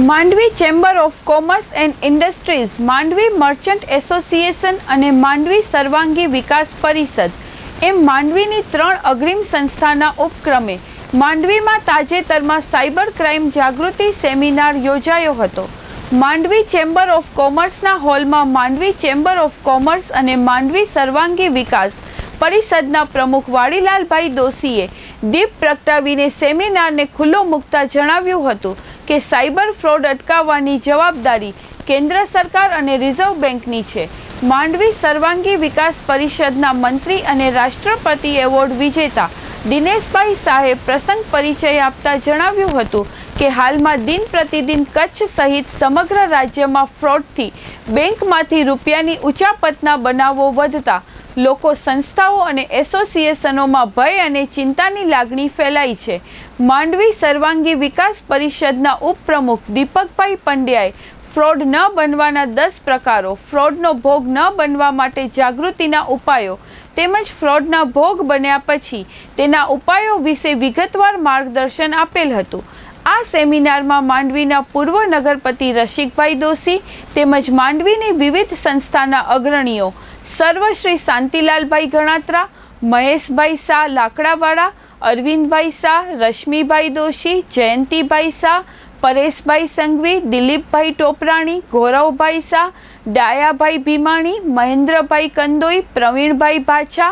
Mandvi chamber of commerce and industries, Mandvi merchant association અને માંડવી સર્વાંગી વિકાસ પરિષદ એમ માંડવીની 3 અગ્રીમ સંસ્થાના ઉપક્રમે માંડવીમાં તાજેતરમાં સાયબર ક્રાઇમ જાગૃતિ સેમિનાર યોજાયો હતો. માંડવી ચેમ્બર ઓફ કોમર્સના હોલમાં માંડવી ચેમ્બર ઓફ કોમર્સ અને માંડવી સર્વાંગી વિકાસ પરિષદના પ્રમુખ વાડીલાલભાઈ દોશીએ દીપ પ્રગટાવીને સેમિનારને ખુલ્લો મૂકતા જણાવ્યું હતું કે સાયબર ફ્રોડ અટકાવવાની જવાબદારી કેન્દ્ર સરકાર અને રિઝર્વ બેંકની છે. માંડવી સર્વાંગી વિકાસ પરિષદના મંત્રી અને રાષ્ટ્રપતિ એવોર્ડ વિજેતા દિનેશભાઈ શાહે પ્રસંગ પરિચય આપતા જણાવ્યું હતું કે હાલમાં દિન પ્રતિદિન કચ્છ સહિત સમગ્ર રાજ્યમાં ફ્રોડથી બેંકમાંથી રૂપિયાની ઉચાપતના બનાવો વધતા લોકો, સંસ્થાઓ અને એસોસિએશનોમાં ભય અને ચિંતાની લાગણી ફેલાઈ છે. માંડવી સર્વાંગી વિકાસ પરિષદના ઉપપ્રમુખ દીપકભાઈ પંડ્યાએ ફ્રોડ ન બનવાના 10 પ્રકારો, ફ્રોડનો ભોગ ન બનવા માટે જાગૃતિના ઉપાયો તેમજ ફ્રોડના ભોગ બન્યા પછી તેના ઉપાયો વિશે વિગતવાર માર્ગદર્શન આપેલ હતું. આ સેમિનારમાં માંડવીના પૂર્વ નગરપતિ રસિકભાઈ દોશી તેમજ માંડવીની વિવિધ સંસ્થાના અગ્રણીઓ સર્વશ્રી શાંતિલાલભાઈ ગણાત્રા, મહેશભાઈ શાહ લાકડાવાળા, અરવિંદભાઈ શાહ, રશ્મિભાઈ દોશી, જયંતિભાઈ શાહ, પરેશભાઈ સંઘવી, દિલીપભાઈ ટોપરાણી, ગૌરવભાઈ શાહ, ડાયાભાઈ ભીમાણી, મહેન્દ્રભાઈ કંદોઈ, પ્રવીણભાઈ ભાછા,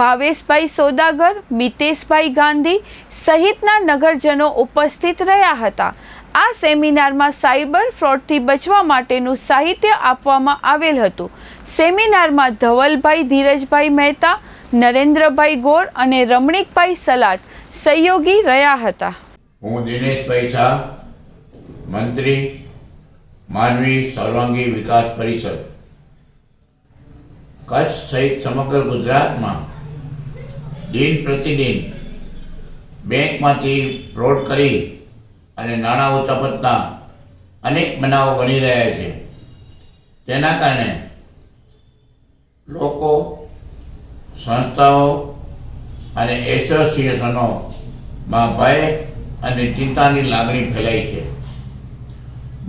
ભાવેશભાઈ સોદાગર, મિતેશભાઈ ગાંધી સહિતના નગરજનો ઉપસ્થિત રહ્યા હતા. આ સેમિનારમાં સાયબર ફ્રોડથી બચવા માટેનું સાહિત્ય આપવામાં આવેલ હતું. સેમિનારમાં ધવલભાઈ ધીરજભાઈ મહેતા, નરેન્દ્રભાઈ ગોર અને રમણીકભાઈ સલાટ સહયોગી રહ્યા હતા. હું દિનેશભાઈ શાહ, મંત્રી માંડવી સર્વાંગી વિકાસ પરિષદ. કચ્છ સહિત સમગ્ર ગુજરાતમાં દિન પ્રતિદિન બેંકમાંથી ફ્રોડ કરી અને નાણાં ઉચાપતના અનેક બનાવો બની રહ્યા છે. તેના કારણે લોકો, સંસ્થાઓ અને એસોસિએશનોમાં ભય અને ચિંતાની લાગણી ફેલાઈ છે.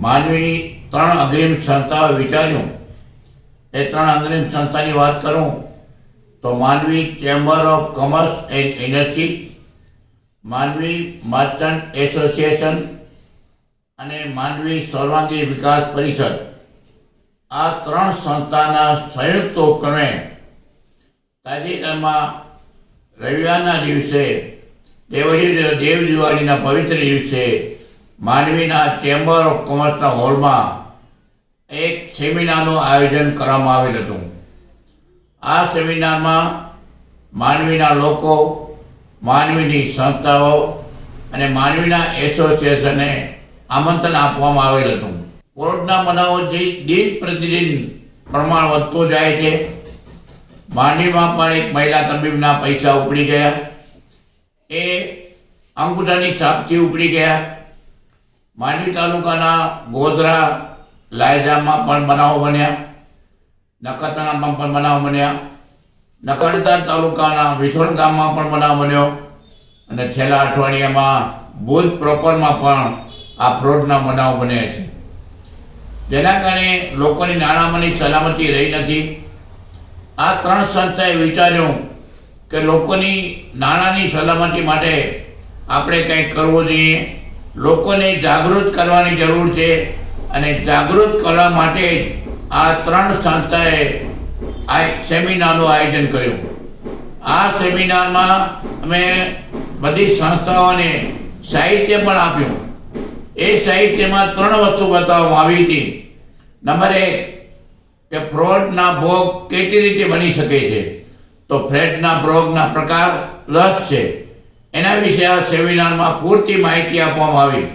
માંડવીની 3 અગ્રીમ સંસ્થાઓએ વિચાર્યું, એ 3 અગ્રીમ સંસ્થાની વાત કરું તો Mandvi chamber of commerce and industry, Mandvi merchant association અને માંડવી સર્વાંગી વિકાસ પરિષદ. આ 3 સંસ્થાના સંયુક્ત ઉપક્રમે તાજેતરમાં રવિવારના દિવસે દેવ દિવાળીના પવિત્ર દિવસે માંડવીના ચેમ્બર ઓફ કોમર્સના હોલમાં એક સેમિનારનું આયોજન કરવામાં આવેલ હતું. આ સેમિનારમાં માંડવીના લોકો, માંડવીની સંસ્થાઓ અને માંડવીના એસોસિએશનને આમંત્રણ આપવામાં આવેલ હતું. ફ્રોડના બનાવો દિન પ્રતિદિન પ્રમાણ વધતું જાય છે. માંડવીમાં પણ એક મહિલા તબીબના પૈસા ઉપડી ગયા, એ અંગૂઠાની છાપથી ઉપડી ગયા. માંડવી તાલુકાના ગોધરા લાયજામાં પણ બનાવો બન્યા, નખત્રાણામાં પણ બનાવ બન્યા, નખત્રાણા તાલુકાના વિછોડ ગામમાં પણ બનાવ બન્યો અને છેલ્લા અઠવાડિયામાં ભુજ પ્રોપરમાં પણ આ ફ્રોડના બનાવ બન્યા છે. જેના કારણે લોકોની નાણાંમાંની સલામતી રહી નથી. આ 3 સંસ્થાએ વિચાર્યું કે લોકોની નાણાંની સલામતી માટે આપણે કંઈક કરવું જોઈએ. લોકોને જાગૃત કરવાની જરૂર છે અને જાગૃત કરવા માટે આ 3 સંસ્થાએ આ એક સેમિનારનું આયોજન કર્યું. આ સેમિનારમાં અમે બધી સંસ્થાઓને સાહિત્ય પણ આપ્યું. એ સાહિત્યમાં 3 વસ્તુ બતાવવામાં આવી હતી. નંબર 1 કે ફ્રોડના ભોગ કેટલી રીતે બની શકે છે, તો ફ્રોડના ભોગના પ્રકાર 10 છે. એના વિશે આ સેમિનારમાં પૂરતી માહિતી આપવામાં આવી.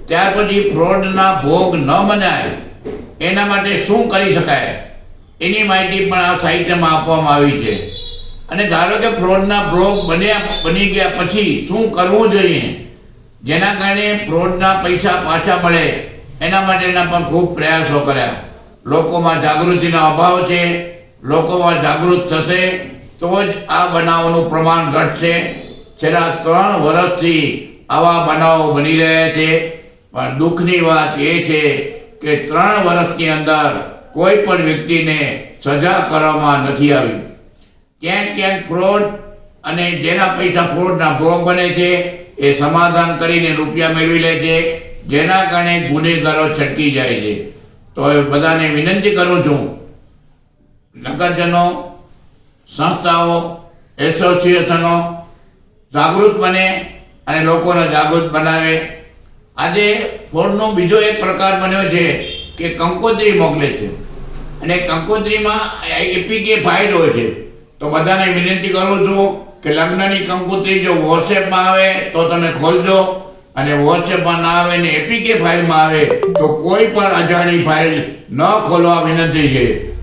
ત્યાર પછી ફ્રોડના ભોગ ન બનાય એના માટે શું કરી શકાય એની માહિતી પણ આ સાહિત્યમાં આપવામાં આવી છે. અને ધારો કે ફ્રોડના ભોગ બની ગયા પછી શું કરવું જોઈએ, જેના કારણે ફ્રોડના પૈસા પાછા મળે એના માટેના પણ ખૂબ પ્રયાસો કર્યા. લોકોમાં જાગૃતિનો અભાવ છે. લોકોમાં જાગૃત થશે તો જ આ બનાવોનું પ્રમાણ ઘટશે. છેલ્લા 3 વર્ષથી આવા બનાવો બની રહ્યા છે. પણ દુઃખની વાત એ છે કે 3 વર્ષની અંદર કોઈ પણ વ્યક્તિને સજા કરવામાં નથી આવી. ક્યાંક ફ્રોડ અને જેના પૈસા ફ્રોડના ભોગ બને છે એ સમાધાન કરીને રૂપિયા મેળવી લે છે, જેના કારણે ગુનેગારો છટકી જાય છે. તો એ બધાને વિનંતી કરું છું, નગરજનો, સંસ્થાઓ, એસોસિએશનો જાગૃત બને અને લોકોને જાગૃત બનાવે. આજે ફ્રોડનો બીજો એક પ્રકાર બન્યો છે કે કંકોત્રી મોકલે છે અને કંકોત્રીમાં એપીકે ફાઇલ હોય છે. તો બધાને વિનંતી કરું છું કે લગ્નની કંકોત્રી જો વોટ્સએપમાં આવે તો તમે ખોલજો, અને વોટ્સએપમાં ના આવે ને એપીકે ફાઇલમાં આવે તો કોઈ પણ અજાણી ફાઇલ ન ખોલવા વિનંતી છે.